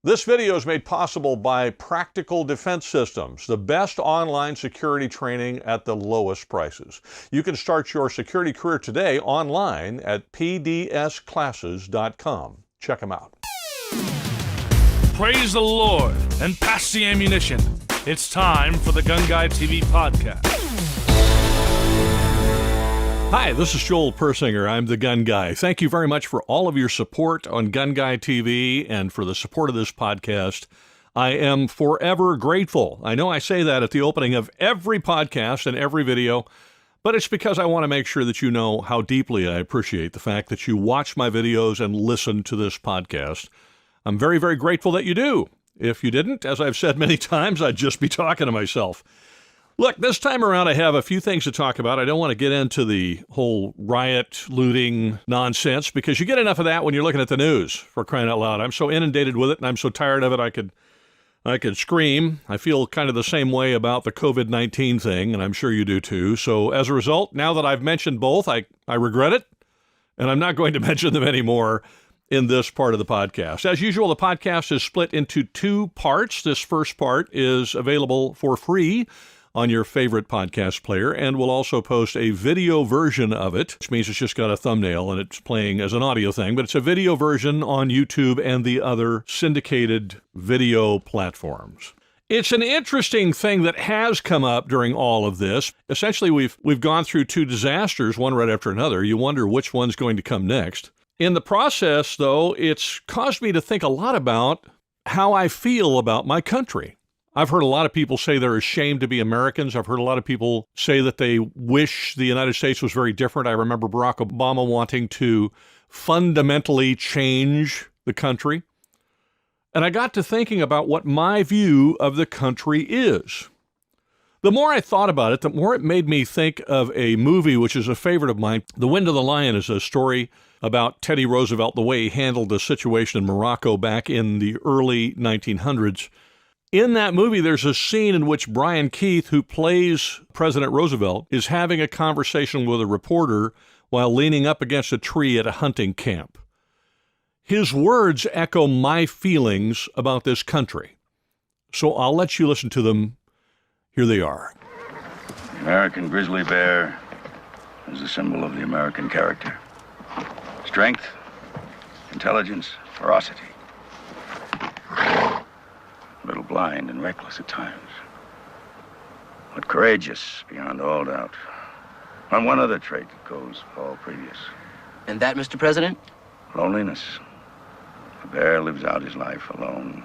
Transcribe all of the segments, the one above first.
This video is made possible by Practical Defense Systems, the best online security training at the lowest prices. You can start your security career today online at pdsclasses.com. Check them out. Praise the Lord and pass the ammunition. It's time for the GunGuyTV podcast. Hi, this is Joel Persinger. I'm the Gun Guy. Thank you very much for all of your support on GunGuyTV and for the support of this podcast. I am forever grateful. I know I say that at the opening of every podcast and every video, but it's because I want to make sure that you know how deeply I appreciate the fact that you watch my videos and listen to this podcast. I'm very, very grateful that you do. If you didn't, as I've said many times, I'd just be talking to myself. Look, this time around I have a few things to talk about. I don't want to get into the whole riot, looting nonsense because you get enough of that when you're looking at the news, for crying out loud. I'm so inundated with it and I'm so tired of it I could scream. I feel kind of the same way about the COVID-19 thing, and I'm sure you do too. So as a result, now that I've mentioned both, I regret it, and I'm not going to mention them anymore in this part of the podcast. As usual, the podcast is split into two parts. This first part is available for free on your favorite podcast player, and we'll also post a video version of it, which means it's just got a thumbnail and it's playing as an audio thing, but it's a video version on YouTube and the other syndicated video platforms. It's an interesting thing that has come up during all of this. Essentially, we've gone through two disasters, one right after another. You wonder which one's going to come next. In the process, though, it's caused me to think a lot about how I feel about my country. I've heard a lot of people say they're ashamed to be Americans. I've heard a lot of people say that they wish the United States was very different. I remember Barack Obama wanting to fundamentally change the country. And I got to thinking about what my view of the country is. The more I thought about it, the more it made me think of a movie which is a favorite of mine. The Wind of the Lion is a story about Teddy Roosevelt, the way he handled the situation in Morocco back in the early 1900s. In that movie, there's a scene in which Brian Keith, who plays President Roosevelt, is having a conversation with a reporter while leaning up against a tree at a hunting camp. His words echo my feelings about this country. So I'll let you listen to them. Here they are. The American grizzly bear is a symbol of the American character. Strength, intelligence, ferocity. A little blind and reckless at times, but courageous beyond all doubt. On one other trait that goes all previous. And that, Mr. President? Loneliness. The bear lives out his life alone.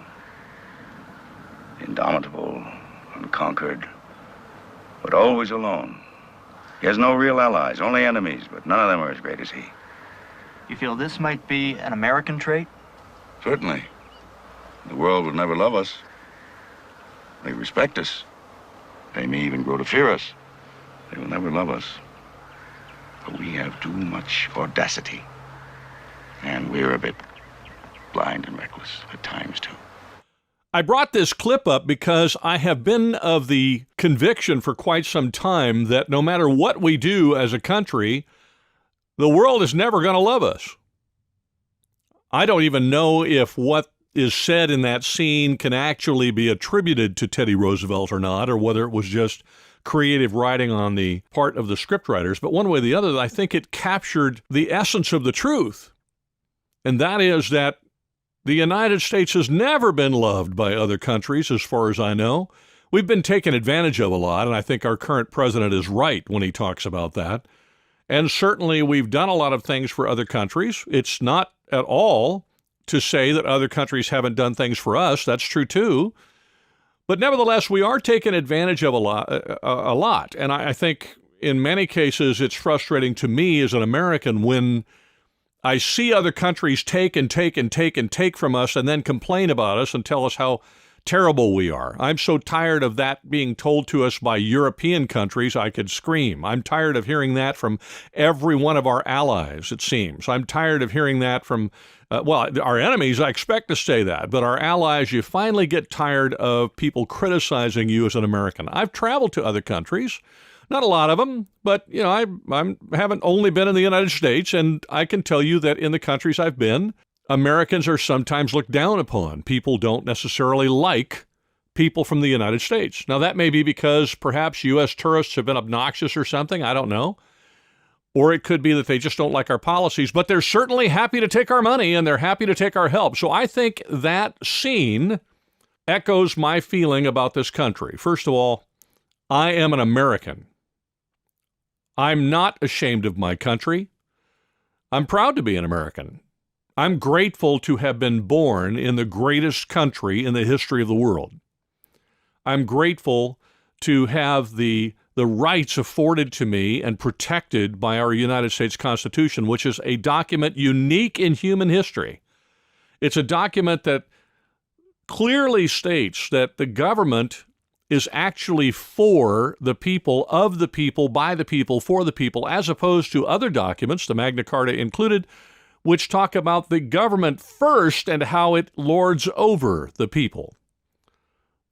Indomitable, unconquered, but always alone. He has no real allies, only enemies, but none of them are as great as he. You feel this might be an American trait? Certainly. The world will never love us. They respect us. They may even grow to fear us. They will never love us. But we have too much audacity. And we're a bit blind and reckless at times, too. I brought this clip up because I have been of the conviction for quite some time that no matter what we do as a country, the world is never going to love us. I don't even know if what is said in that scene can actually be attributed to Teddy Roosevelt or not, or whether it was just creative writing on the part of the scriptwriters. But one way or the other, I think it captured the essence of the truth. And that is that the United States has never been loved by other countries, as far as I know. We've been taken advantage of a lot, and I think our current president is right when he talks about that. And certainly we've done a lot of things for other countries. It's not at all to say that other countries haven't done things for us. That's true too. But nevertheless, we are taken advantage of a lot. And I think in many cases it's frustrating to me as an American when I see other countries take and take and take and take from us and then complain about us and tell us how terrible we are. I'm so tired of that being told to us by European countries, I could scream. I'm tired of hearing that from every one of our allies, it seems. I'm tired of hearing that from, our enemies, I expect to say that, but our allies, you finally get tired of people criticizing you as an American. I've traveled to other countries, not a lot of them, but, I haven't only been in the United States, and I can tell you that in the countries I've been, Americans are sometimes looked down upon. People don't necessarily like people from the United States. Now, that may be because perhaps U.S. tourists have been obnoxious or something. I don't know. Or it could be that they just don't like our policies, but they're certainly happy to take our money and they're happy to take our help. So I think that scene echoes my feeling about this country. First of all, I am an American. I'm not ashamed of my country. I'm proud to be an American. I'm grateful to have been born in the greatest country in the history of the world. I'm grateful to have the rights afforded to me and protected by our United States Constitution, which is a document unique in human history. It's a document that clearly states that the government is actually for the people, of the people, by the people, for the people, as opposed to other documents, the Magna Carta included, which talk about the government first and how it lords over the people.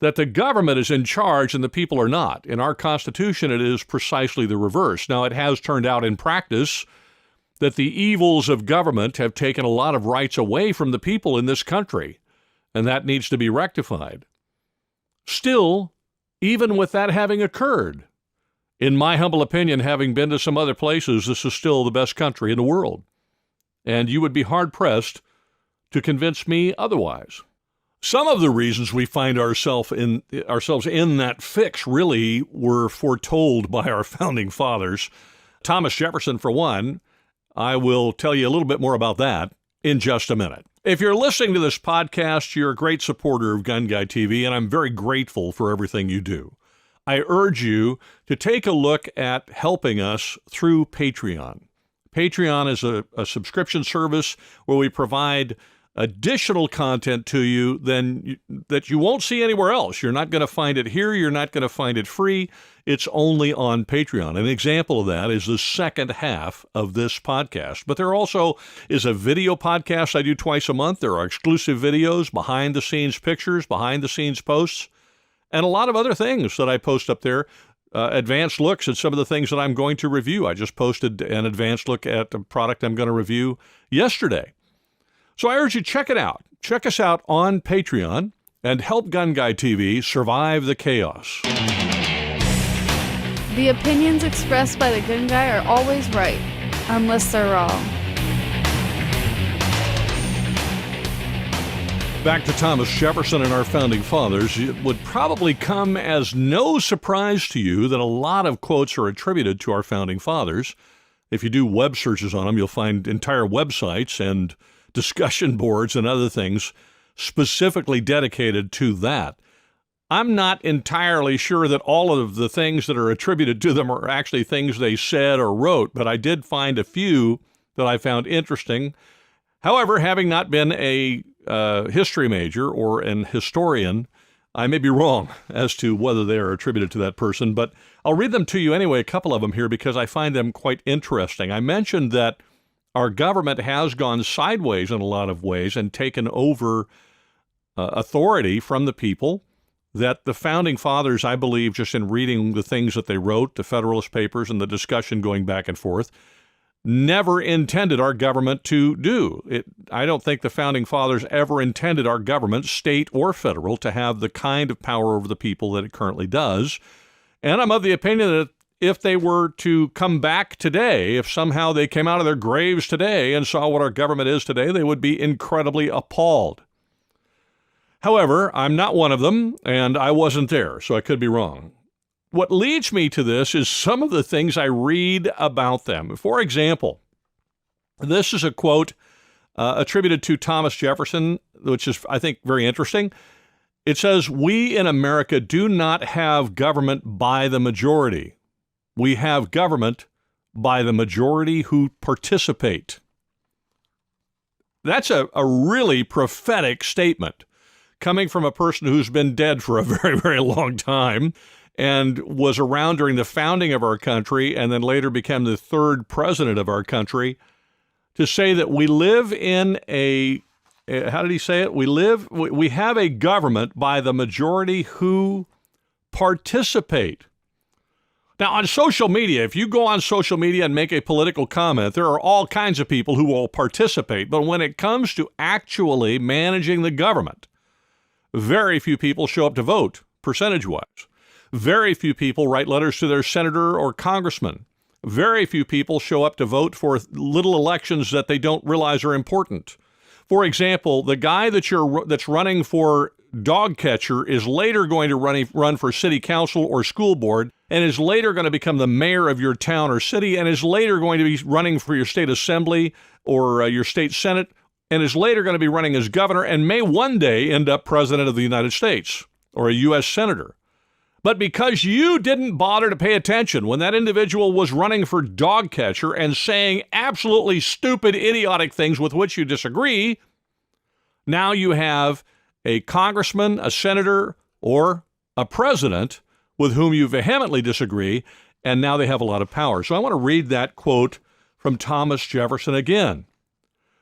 That the government is in charge and the people are not. In our Constitution, it is precisely the reverse. Now, it has turned out in practice that the evils of government have taken a lot of rights away from the people in this country, and that needs to be rectified. Still, even with that having occurred, in my humble opinion, having been to some other places, this is still the best country in the world. And you would be hard-pressed to convince me otherwise. Some of the reasons we find ourselves in that fix really were foretold by our founding fathers. Thomas Jefferson, for one. I will tell you a little bit more about that in just a minute. If you're listening to this podcast, you're a great supporter of GunGuyTV, and I'm very grateful for everything you do. I urge you to take a look at helping us through Patreon. Patreon is a subscription service where we provide additional content to you that you won't see anywhere else. You're not going to find it here. You're not going to find it free. It's only on Patreon. An example of that is the second half of this podcast. But there also is a video podcast I do twice a month. There are exclusive videos, behind-the-scenes pictures, behind-the-scenes posts, and a lot of other things that I post up there. Advanced looks at some of the things that I'm going to review. I just posted an advanced look at a product I'm going to review yesterday. So I urge you, check it out. Check us out on Patreon and help GunGuyTV survive the chaos. The opinions expressed by the Gun Guy are always right, unless they're wrong. Back to Thomas Jefferson and our founding fathers, it would probably come as no surprise to you that a lot of quotes are attributed to our founding fathers. If you do web searches on them, you'll find entire websites and discussion boards and other things specifically dedicated to that. I'm not entirely sure that all of the things that are attributed to them are actually things they said or wrote, but I did find a few that I found interesting. However, having not been a history major or an historian, I may be wrong as to whether they are attributed to that person, but I'll read them to you anyway, a couple of them here, because I find them quite interesting. I mentioned that our government has gone sideways in a lot of ways and taken over authority from the people, that the founding fathers, I believe, just in reading the things that they wrote, the Federalist Papers and the discussion going back and forth, never intended our government to do. I don't think the founding fathers ever intended our government, state or federal, to have the kind of power over the people that it currently does. And I'm of the opinion that if they were to come back today, if somehow they came out of their graves today and saw what our government is today, they would be incredibly appalled. However, I'm not one of them, and I wasn't there, so I could be wrong. What leads me to this is some of the things I read about them. For example, this is a quote attributed to Thomas Jefferson, which is, I think, very interesting. It says, "We in America do not have government by the majority. We have government by the majority who participate." That's a really prophetic statement, coming from a person who's been dead for a very, very long time and was around during the founding of our country and then later became the third president of our country, to say that we live in how did he say it? We have a government by the majority who participate. Now, on social media, if you go on social media and make a political comment, there are all kinds of people who will participate. But when it comes to actually managing the government, very few people show up to vote, percentage-wise. Very few people write letters to their senator or congressman. Very few people show up to vote for little elections that they don't realize are important. For example, the guy that's running for dog catcher is later going to run for city council or school board, and is later going to become the mayor of your town or city, and is later going to be running for your state assembly or your state senate, and is later going to be running as governor, and may one day end up president of the United States or a U.S. senator. But because you didn't bother to pay attention when that individual was running for dog catcher and saying absolutely stupid, idiotic things with which you disagree, now you have a congressman, a senator, or a president with whom you vehemently disagree, and now they have a lot of power. So I want to read that quote from Thomas Jefferson again.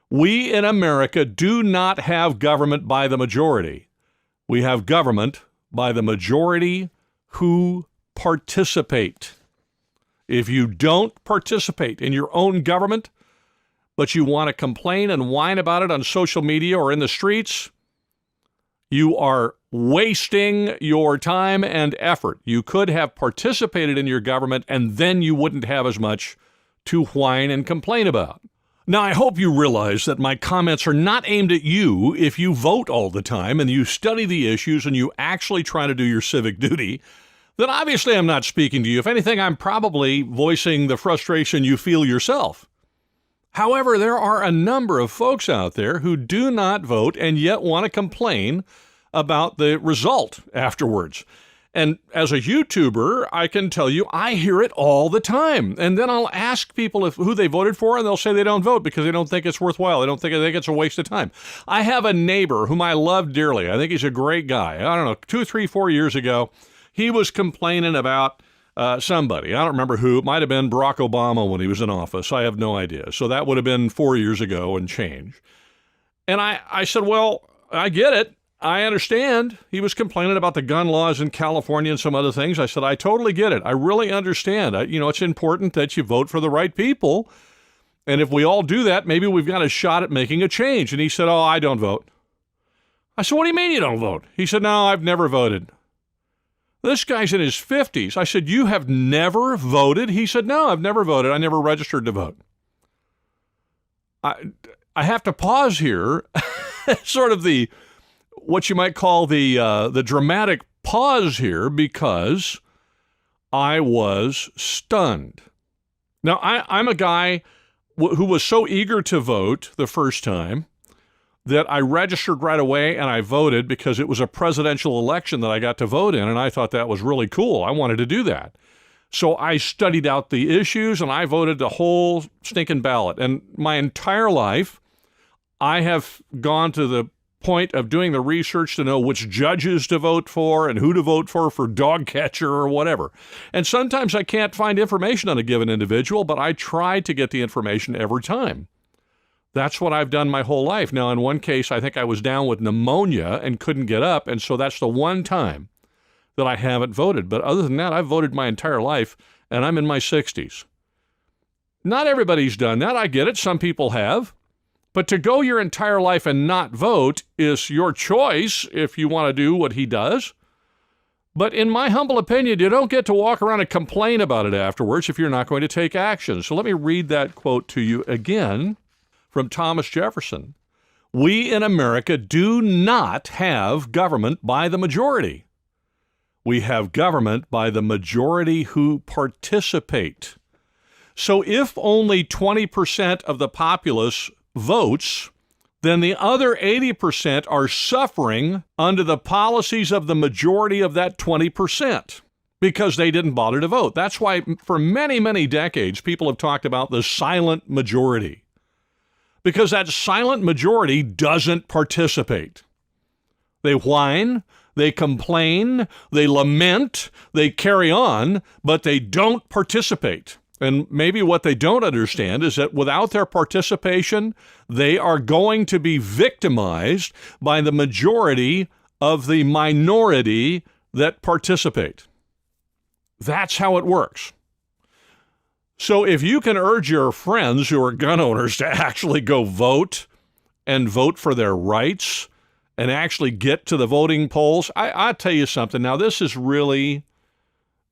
We in America do not have government by the majority. We have government by the majority who participate. If you don't participate in your own government, but you want to complain and whine about it on social media or in the streets, you are wasting your time and effort. You could have participated in your government, and then you wouldn't have as much to whine and complain about. Now, I hope you realize that my comments are not aimed at you if you vote all the time and you study the issues and you actually try to do your civic duty. Then obviously I'm not speaking to you. If anything, I'm probably voicing the frustration you feel yourself. However, there are a number of folks out there who do not vote and yet want to complain about the result afterwards. And as a YouTuber, I can tell you, I hear it all the time. And then I'll ask people who they voted for, and they'll say they don't vote because they don't think it's worthwhile. They think it's a waste of time. I have a neighbor whom I love dearly. I think he's a great guy. I don't know, 2, 3, 4 years ago, he was complaining about somebody. I don't remember who. It might have been Barack Obama when he was in office. I have no idea. So that would have been 4 years ago and change. And I said, well, I get it. I understand. He was complaining about the gun laws in California and some other things. I said, I totally get it. I really understand. It's important that you vote for the right people. And if we all do that, maybe we've got a shot at making a change. And he said, oh, I don't vote. I said, what do you mean you don't vote? He said, no, I've never voted. This guy's in his 50s. I said, you have never voted? He said, no, I've never voted. I never registered to vote. I have to pause here, sort of what you might call the dramatic pause here, because I was stunned. Now, I'm a guy who was so eager to vote the first time that I registered right away and I voted because it was a presidential election that I got to vote in, and I thought that was really cool. I wanted to do that. So I studied out the issues and I voted the whole stinking ballot. And my entire life, I have gone to the point of doing the research to know which judges to vote for and who to vote for dog catcher or whatever. And sometimes I can't find information on a given individual, but I try to get the information every time. That's what I've done my whole life. Now, in one case, I think I was down with pneumonia and couldn't get up, and so that's the one time that I haven't voted. But other than that, I've voted my entire life, and I'm in my 60s. Not everybody's done that. I get it. Some people have. But to go your entire life and not vote is your choice if you want to do what he does. But in my humble opinion, you don't get to walk around and complain about it afterwards if you're not going to take action. So let me read that quote to you again from Thomas Jefferson. We in America do not have government by the majority. We have government by the majority who participate. So if only 20% of the populace votes, then the other 80% are suffering under the policies of the majority of that 20% because they didn't bother to vote. That's why for many, many decades, people have talked about the silent majority, because that silent majority doesn't participate. They whine, they complain, they lament, they carry on, but they don't participate. And maybe what they don't understand is that without their participation, they are going to be victimized by the majority of the minority that participate. That's how it works. So if you can urge your friends who are gun owners to actually go vote and vote for their rights and actually get to the voting polls, I'll tell you something. Now, this is really,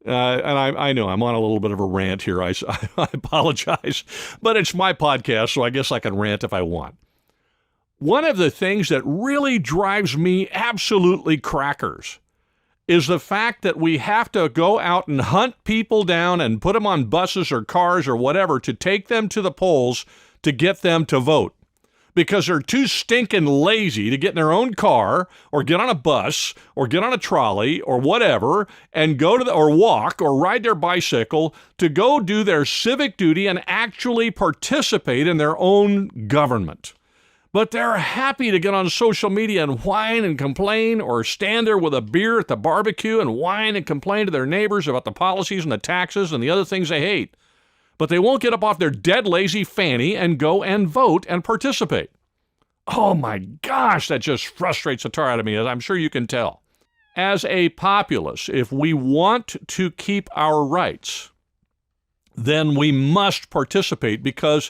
and I know I'm on a little bit of a rant here. I apologize, but it's my podcast, so I guess I can rant if I want. One of the things that really drives me absolutely crackers is the fact that we have to go out and hunt people down and put them on buses or cars or whatever to take them to the polls to get them to vote. Because they're too stinking lazy to get in their own car or get on a bus or get on a trolley or whatever and go to or walk or ride their bicycle to go do their civic duty and actually participate in their own government. But they're happy to get on social media and whine and complain or stand there with a beer at the barbecue and whine and complain to their neighbors about the policies and the taxes and the other things they hate. But they won't get up off their dead lazy fanny and go and vote and participate. Oh my gosh, that just frustrates the tar out of me, as I'm sure you can tell. As a populace, if we want to keep our rights, then we must participate, because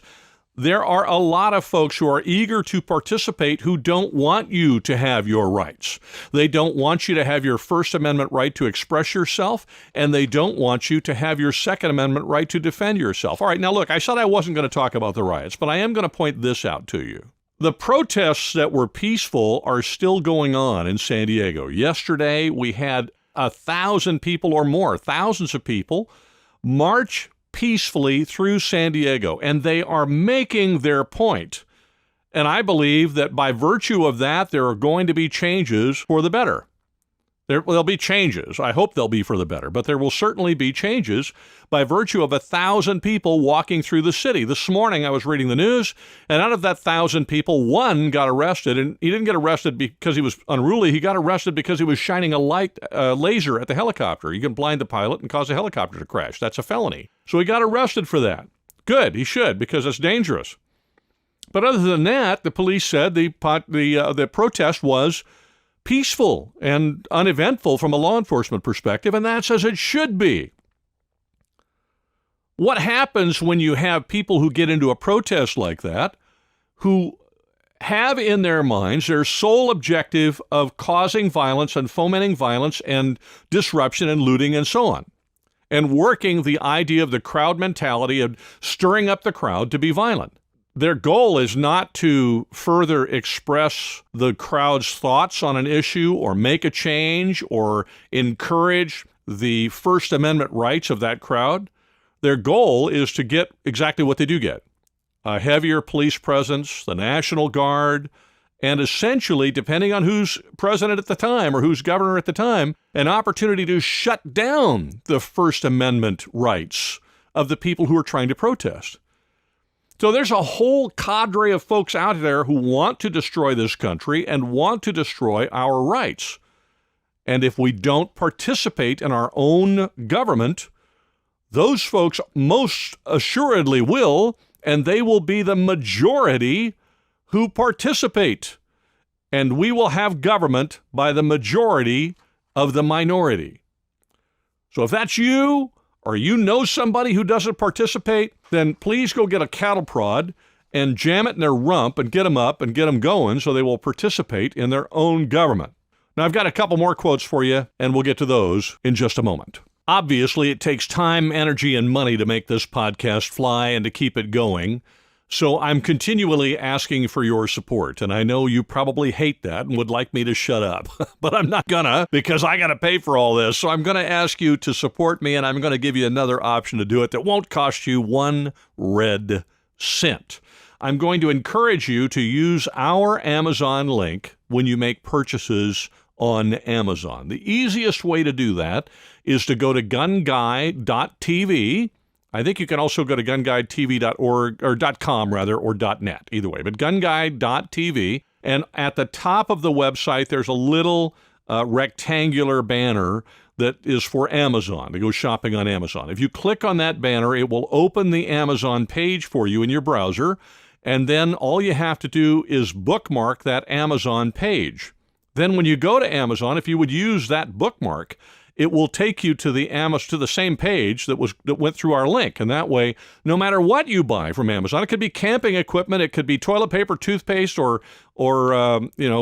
there are a lot of folks who are eager to participate who don't want you to have your rights. They don't want you to have your First Amendment right to express yourself, and they don't want you to have your Second Amendment right to defend yourself. All right, now look, I said I wasn't going to talk about the riots, but I am going to point this out to you. The protests that were peaceful are still going on in San Diego. Yesterday, we had 1,000 people or more, thousands of people, march peacefully through San Diego, and they are making their point. And I believe that by virtue of that, there are going to be changes for the better. There'll be changes. I hope they'll be for the better, but there will certainly be changes by virtue of 1,000 people walking through the city. This morning, I was reading the news, and out of that 1,000 people, one got arrested, and he didn't get arrested because he was unruly. He got arrested because he was shining a laser at the helicopter. You can blind the pilot and cause a helicopter to crash. That's a felony. So he got arrested for that. Good, he should, because it's dangerous. But other than that, the police said the protest was peaceful and uneventful from a law enforcement perspective, and that's as it should be. What happens when you have people who get into a protest like that, who have in their minds their sole objective of causing violence and fomenting violence and disruption and looting and so on, and working the idea of the crowd mentality of stirring up the crowd to be violent? Their goal is not to further express the crowd's thoughts on an issue or make a change or encourage the First Amendment rights of that crowd. Their goal is to get exactly what they do get: a heavier police presence, the National Guard, and essentially, depending on who's president at the time or who's governor at the time, an opportunity to shut down the First Amendment rights of the people who are trying to protest. So there's a whole cadre of folks out there who want to destroy this country and want to destroy our rights. And if we don't participate in our own government, those folks most assuredly will, and they will be the majority who participate. And we will have government by the majority of the minority. So if that's you, or you know somebody who doesn't participate, then please go get a cattle prod and jam it in their rump and get them up and get them going so they will participate in their own government. Now, I've got a couple more quotes for you, and we'll get to those in just a moment. Obviously, it takes time, energy, and money to make this podcast fly and to keep it going. So I'm continually asking for your support, and I know you probably hate that and would like me to shut up, but I'm not gonna, because I gotta pay for all this. So I'm gonna ask you to support me, and I'm gonna give you another option to do it that won't cost you 1 red cent. I'm going to encourage you to use our Amazon link when you make purchases on Amazon. The easiest way to do that is to go to GunGuy.tv. I think you can also go to GunGuyTV.org, or .com rather, or .net, either way. But GunGuy.tv, and at the top of the website, there's a little rectangular banner that is for Amazon, to go shopping on Amazon. If you click on that banner, it will open the Amazon page for you in your browser, and then all you have to do is bookmark that Amazon page. Then when you go to Amazon, if you would use that bookmark, it will take you to the same page that went through our link. And that way, no matter what you buy from Amazon, it could be camping equipment, it could be toilet paper, toothpaste, or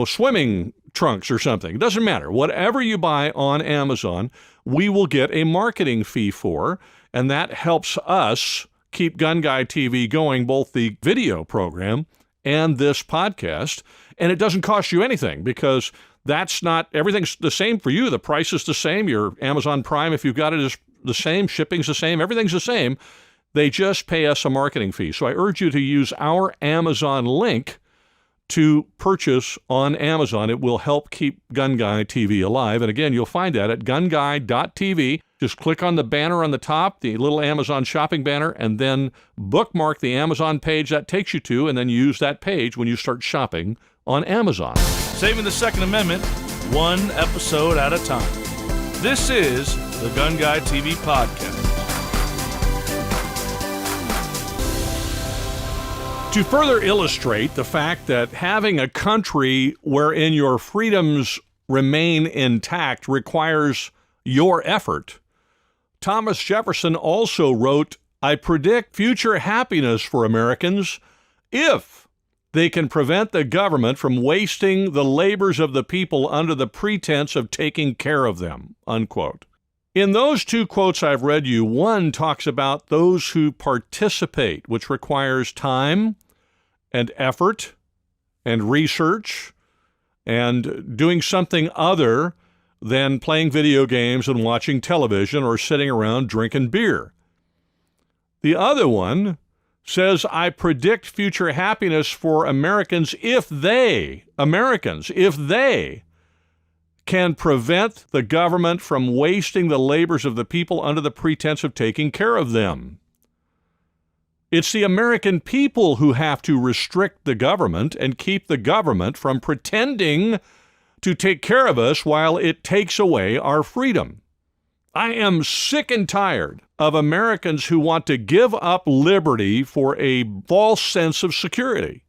swimming trunks or something. It doesn't matter. Whatever you buy on Amazon, we will get a marketing fee for, and that helps us keep GunGuyTV going, both the video program and this podcast. And it doesn't cost you anything because everything's the same for you. The price is the same. Your Amazon Prime, if you've got it, is the same. Shipping's the same. Everything's the same. They just pay us a marketing fee. So I urge you to use our Amazon link to purchase on Amazon. It will help keep GunGuyTV alive. And again, you'll find that at GunGuy.tv. Just click on the banner on the top, the little Amazon shopping banner, and then bookmark the Amazon page that takes you to, and then use that page when you start shopping on Amazon. Saving the Second Amendment, one episode at a time. This is the GunGuyTV podcast. To further illustrate the fact that having a country wherein your freedoms remain intact requires your effort, Thomas Jefferson also wrote, "I predict future happiness for Americans if they can prevent the government from wasting the labors of the people under the pretense of taking care of them," unquote. In those two quotes I've read you, one talks about those who participate, which requires time and effort and research and doing something other than playing video games and watching television or sitting around drinking beer. The other one says, "I predict future happiness for Americans if they can prevent the government from wasting the labors of the people under the pretense of taking care of them." It's the American people who have to restrict the government and keep the government from pretending to take care of us while it takes away our freedom. I am sick and tired of Americans who want to give up liberty for a false sense of security.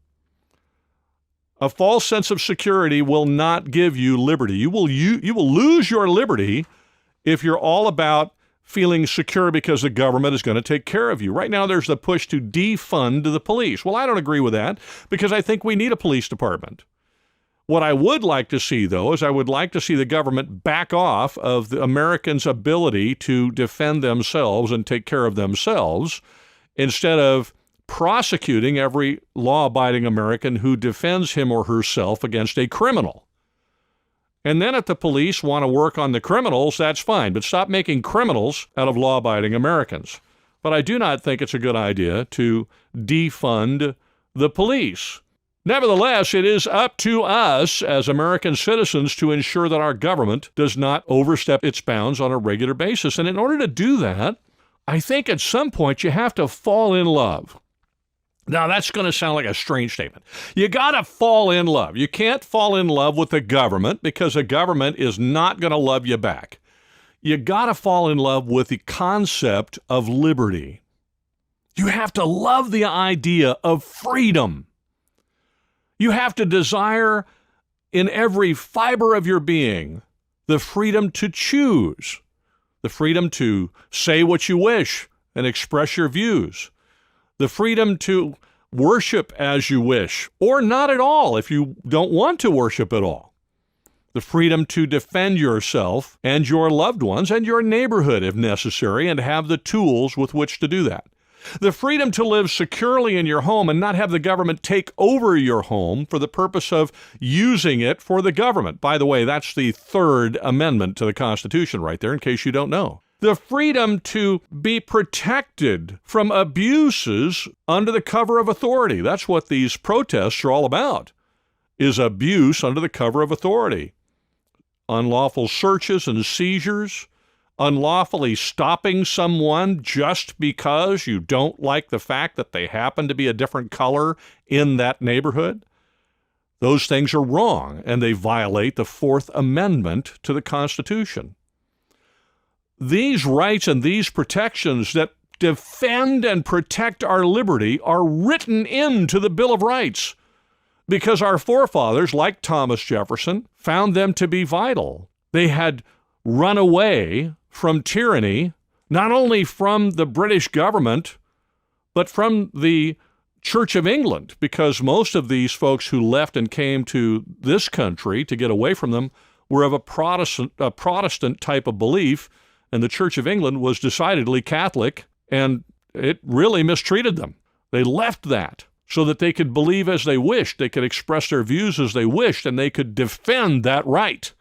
A false sense of security will not give you liberty. You will lose your liberty if you're all about feeling secure because the government is going to take care of you. Right now, there's the push to defund the police. Well, I don't agree with that because I think we need a police department. What I would like to see, though, is I would like to see the government back off of the Americans' ability to defend themselves and take care of themselves instead of prosecuting every law-abiding American who defends him or herself against a criminal. And then if the police want to work on the criminals, that's fine, but stop making criminals out of law-abiding Americans. But I do not think it's a good idea to defund the police. Nevertheless, it is up to us as American citizens to ensure that our government does not overstep its bounds on a regular basis. And in order to do that, I think at some point you have to fall in love. Now, that's going to sound like a strange statement. You got to fall in love. You can't fall in love with the government because the government is not going to love you back. You got to fall in love with the concept of liberty. You have to love the idea of freedom. You have to desire in every fiber of your being the freedom to choose, the freedom to say what you wish and express your views, the freedom to worship as you wish, or not at all if you don't want to worship at all, the freedom to defend yourself and your loved ones and your neighborhood if necessary and have the tools with which to do that. The freedom to live securely in your home and not have the government take over your home for the purpose of using it for the government. By the way, that's the Third Amendment to the Constitution right there, in case you don't know. The freedom to be protected from abuses under the cover of authority. That's what these protests are all about, is abuse under the cover of authority. Unlawful searches and seizures, unlawfully stopping someone just because you don't like the fact that they happen to be a different color in that neighborhood. Those things are wrong, and they violate the Fourth Amendment to the Constitution. These rights and these protections that defend and protect our liberty are written into the Bill of Rights because our forefathers, like Thomas Jefferson, found them to be vital. They had run away from tyranny, not only from the British government, but from the Church of England, because most of these folks who left and came to this country to get away from them were of a Protestant type of belief, and the Church of England was decidedly Catholic, and it really mistreated them. They left that so that they could believe as they wished, they could express their views as they wished, and they could defend that right,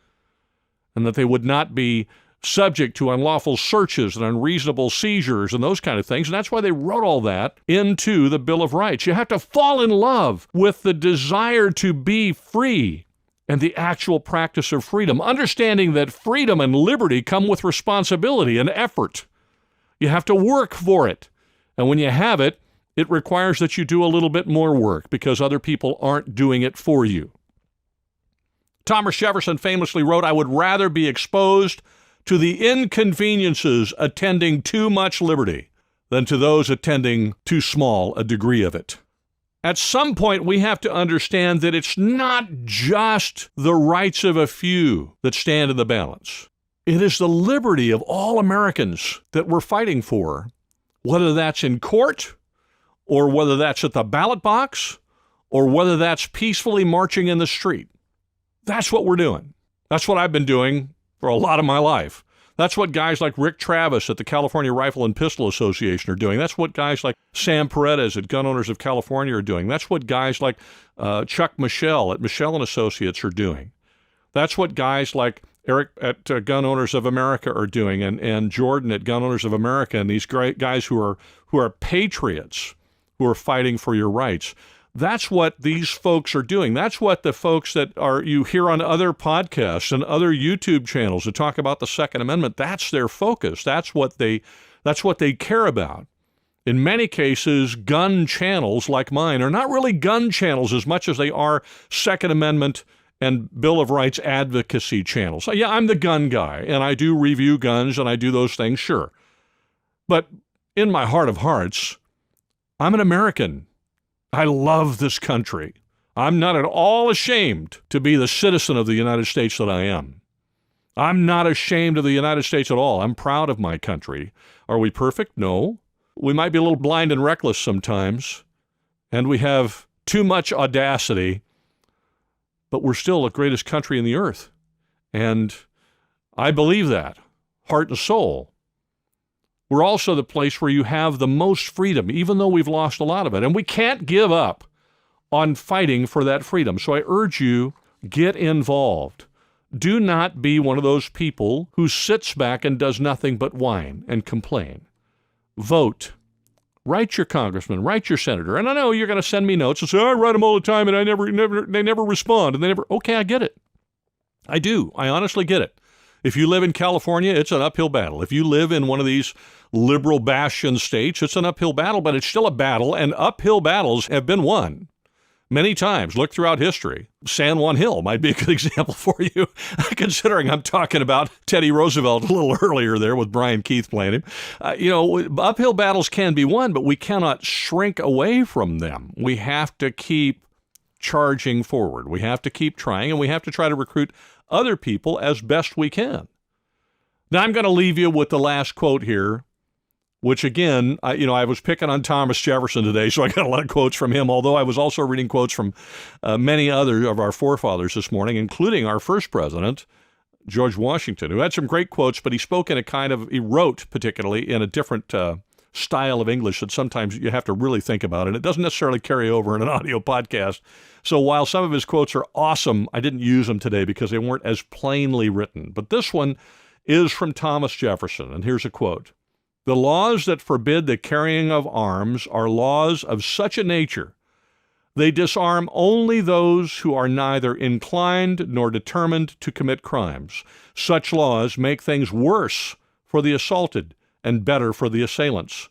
and that they would not be subject to unlawful searches and unreasonable seizures and those kind of things. And that's why they wrote all that into the Bill of Rights. You have to fall in love with the desire to be free and the actual practice of freedom, understanding that freedom and liberty come with responsibility and effort. You have to work for it. And when you have it, it requires that you do a little bit more work because other people aren't doing it for you. Thomas Jefferson famously wrote, "I would rather be exposed to the inconveniences attending too much liberty than to those attending too small a degree of it." At some point, we have to understand that it's not just the rights of a few that stand in the balance. It is the liberty of all Americans that we're fighting for, whether that's in court or whether that's at the ballot box or whether that's peacefully marching in the street. That's what we're doing. That's what I've been doing for a lot of my life. That's what guys like Rick Travis at the California Rifle and Pistol Association are doing. That's what guys like Sam Paredes at Gun Owners of California are doing. That's what guys like Chuck Michelle at Michelle and Associates are doing. That's what guys like Eric at Gun Owners of America are doing, and Jordan at Gun Owners of America, and these great guys who are patriots, who are fighting for your rights. That's what these folks are doing. That's what the folks that you hear on other podcasts and other YouTube channels that talk about the Second Amendment, that's their focus. That's what they care about. In many cases, gun channels like mine are not really gun channels as much as they are Second Amendment and Bill of Rights advocacy channels. So yeah, I'm the gun guy, and I do review guns, and I do those things, sure. But in my heart of hearts, I'm an American. I love this country. I'm not at all ashamed to be the citizen of the United States that I am. I'm not ashamed of the United States at all. I'm proud of my country. Are we perfect? No. We might be a little blind and reckless sometimes, and we have too much audacity, but we're still the greatest country in the earth. And I believe that, heart and soul. We're also the place where you have the most freedom, even though we've lost a lot of it. And we can't give up on fighting for that freedom. So I urge you, get involved. Do not be one of those people who sits back and does nothing but whine and complain. Vote. Write your congressman, write your senator. And I know you're going to send me notes and say, I write them all the time and they never respond. And okay, I get it. I do. I honestly get it. If you live in California, it's an uphill battle. If you live in one of these liberal bastion states, it's an uphill battle, but it's still a battle, and uphill battles have been won many times. Look throughout history. San Juan Hill might be a good example for you, considering I'm talking about Teddy Roosevelt a little earlier there with Brian Keith playing him. Uphill battles can be won, but we cannot shrink away from them. We have to keep charging forward. We have to keep trying, and we have to try to recruit other people as best we can. Now, I'm going to leave you with the last quote here, which again, I was picking on Thomas Jefferson today, so I got a lot of quotes from him, although I was also reading quotes from many other of our forefathers this morning, including our first president, George Washington, who had some great quotes, but he wrote particularly in a different style of English that sometimes you have to really think about, and it doesn't necessarily carry over in an audio podcast. So while some of his quotes are awesome, I didn't use them today because they weren't as plainly written. But this one is from Thomas Jefferson, and here's a quote. "The laws that forbid the carrying of arms are laws of such a nature they disarm only those who are neither inclined nor determined to commit crimes. Such laws make things worse for the assaulted and better for the assailants.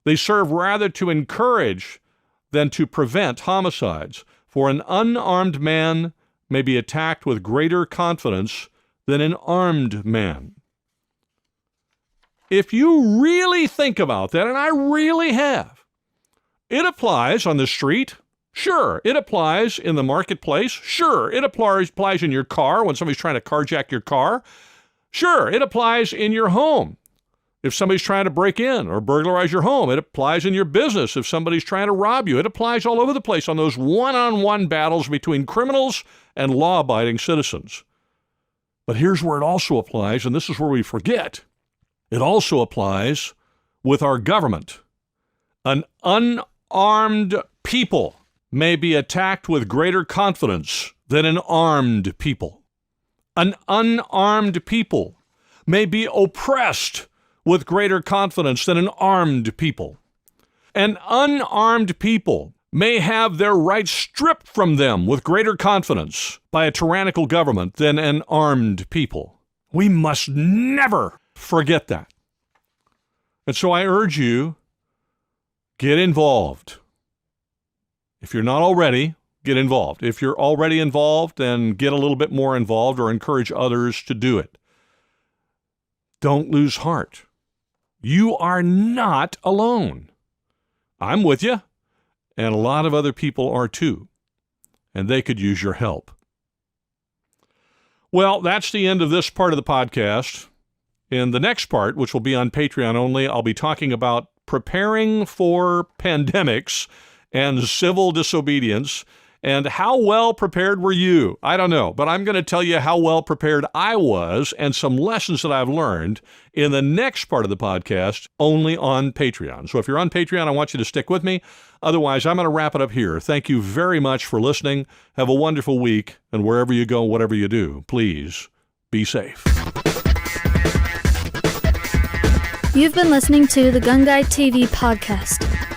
They serve rather to encourage than to prevent homicides, for an unarmed man may be attacked with greater confidence than an armed man." If you really think about that, and I really have, it applies on the street. Sure, it applies in the marketplace. Sure, it applies in your car when somebody's trying to carjack your car. Sure, it applies in your home. If somebody's trying to break in or burglarize your home, it applies in your business. If somebody's trying to rob you, it applies all over the place on those one-on-one battles between criminals and law-abiding citizens. But here's where it also applies, and this is where we forget. It also applies with our government. An unarmed people may be attacked with greater confidence than an armed people. An unarmed people may be oppressed with greater confidence than an armed people. An unarmed people may have their rights stripped from them with greater confidence by a tyrannical government than an armed people. We must never forget that. And so I urge you, get involved. If you're not already, get involved. If you're already involved, then get a little bit more involved or encourage others to do it. Don't lose heart. You are not alone. I'm with you, and a lot of other people are too, and they could use your help. Well, that's the end of this part of the podcast. In the next part, which will be on Patreon only, I'll be talking about preparing for pandemics and civil disobedience. And how well prepared were you? I don't know, but I'm going to tell you how well prepared I was and some lessons that I've learned in the next part of the podcast, only on Patreon. So if you're on Patreon, I want you to stick with me. Otherwise, I'm going to wrap it up here. Thank you very much for listening. Have a wonderful week, and wherever you go, whatever you do, please be safe. You've been listening to the GunGuyTV podcast.